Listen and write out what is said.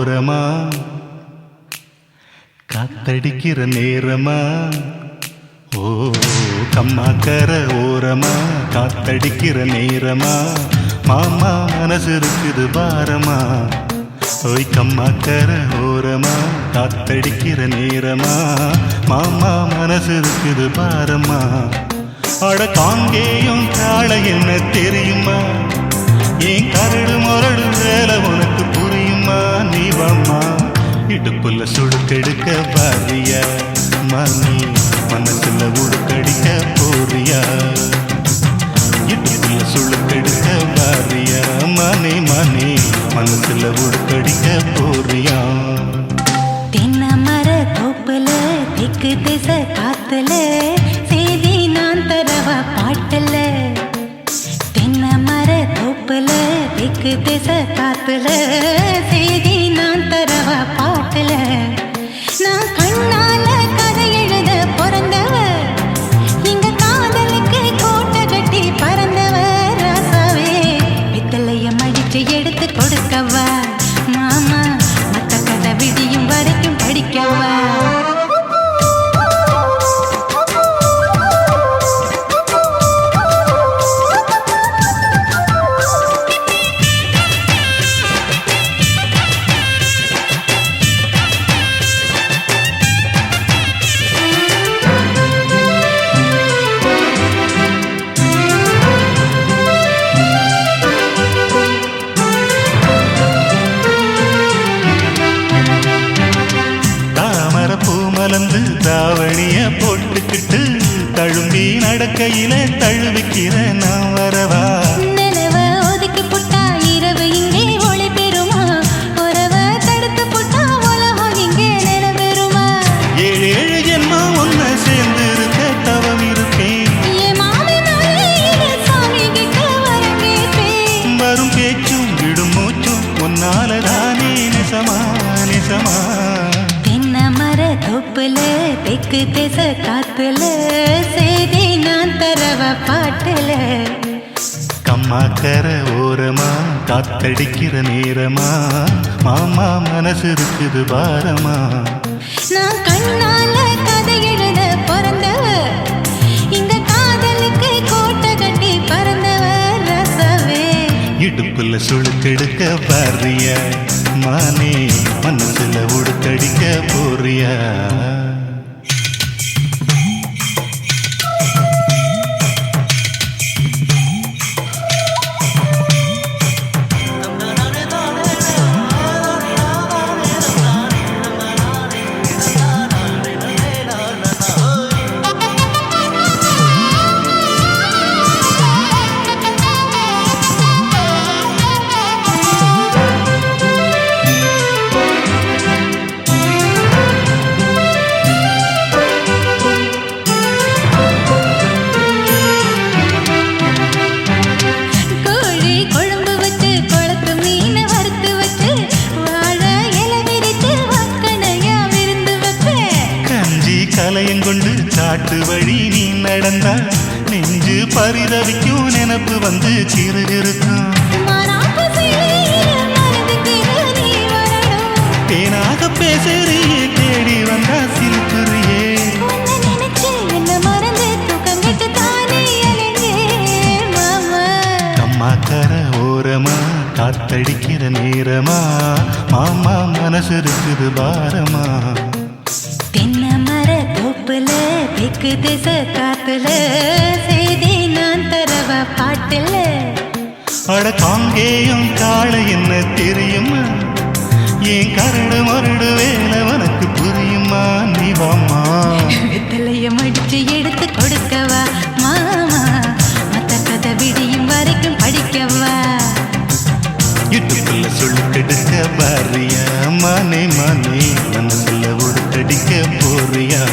ஓரமா காத்தடிக்கிற நேரமா ஓ கம்மாக்கர ஓரமா காத்தடிக்கிற நேரமா மாமா மனசு இருக்குது பாரமா ஓய் கம்மாக்கர ஓரமா காத்தடிக்கிற நேரமா மாமா மனசு இருக்குது பாரமா அட காங்கேயும் காளை என்ன தெரியுமா ஏன் கரடு முரடு வேலை உனக்கு புரியுமா நீ வாம்மா இடுப்புல சுடுக்கெடுக்க பாரியா மணி மனசுல உடுக்கடிக்க போறியா இடுப்புல சுடுக்கெடுக்க பாரியா மணி மணி மனசுல உடுக்கடிக்க போறியா தென்னை மர தோப்புல திக்கு திசை காத்துல செய்தி நான் தரவா பாட்டல தென்னை மர தோப்புல திக்கு திசை காத்துல செய்தி நான் தரவா பாட்டல நான் கண்ணால கதை எழுத பிறந்தவ இங்க காதலுக்கு கோட்டை கட்டி பறந்தவ ராசாவே பித்தளைய மடிச்சு எடுத்து கொடுக்கவா மாமா மத்த கதை விடியும் வரைக்கும் படிக்கவா மலர்ந்து தாவணிய போட்டுக்கிட்டு தழும்பி நடக்கையில தழுவிக்கிற நான் வரவா நிலவ ஒதுக்கி புட்டா இரவு இங்கே ஒளி பெறுமா உறவ தடுத்து புட்டா உலகம் இங்கே நிலவெறுமா ஏழு ஏழு ஜென்மம் ஒன்ன சேர்ந்து இருக்க தவம் இருப்பேன் என் மாமி சாமி கிட்ட வரம் கேட்பேன் வரும் பேச்சும் விடும் மூச்சும் உன்னாலதானே நிசமா நிசமா தோப்புல தெக்கு திசை காத்துல செய்தி நான் தரவ பாட்டுல கம்மாக்கர ஓரமா காத்தடிக்கிற நேரமா மாமா மனசு இருக்குது பாரமா நான் கண்ணால கதை எழுத பிறந்தவ இங்க காதலுக்கு கோட்டை கட்டி பறந்தவ ரசவே இடுப்புல சுழுக்கெடுக்க பாரியா மானே மனசுல உடுக்கடிக்க போறியா கலையங்கொண்டு காட்டு வழி நீ நடந்தா நெஞ்சு பரிதவிக்கும் நினப்பு வந்து சிறுகிருக்கும் தேனாக பேசுறியே தேடி வந்தா சிரிப்புறியே கம்மாக்கர ஓரமா காத்தடிக்கிற நேரமா மாமா மனசு இருக்குது பாரமா தென்னை மர தோப்புல தெக்கு திசை காத்துல செய்தி நான் தரவ பாட்டுல அட காங்கேயும் காளை என்ன தெரியுமா ஏன் கரடு மரடு வேலை உனக்கு புரியுமா நீ வாம்மா வித்தலைய மடிச்சு எடுத்து கொடுக்கவா மாமா மத்த கதை விடியும் வரைக்கும் படிக்கவா இடுப்புல சுழுக்கெடுக்க பாரியா மானே மானே மனசுல உடுக்கடிக்க போறியா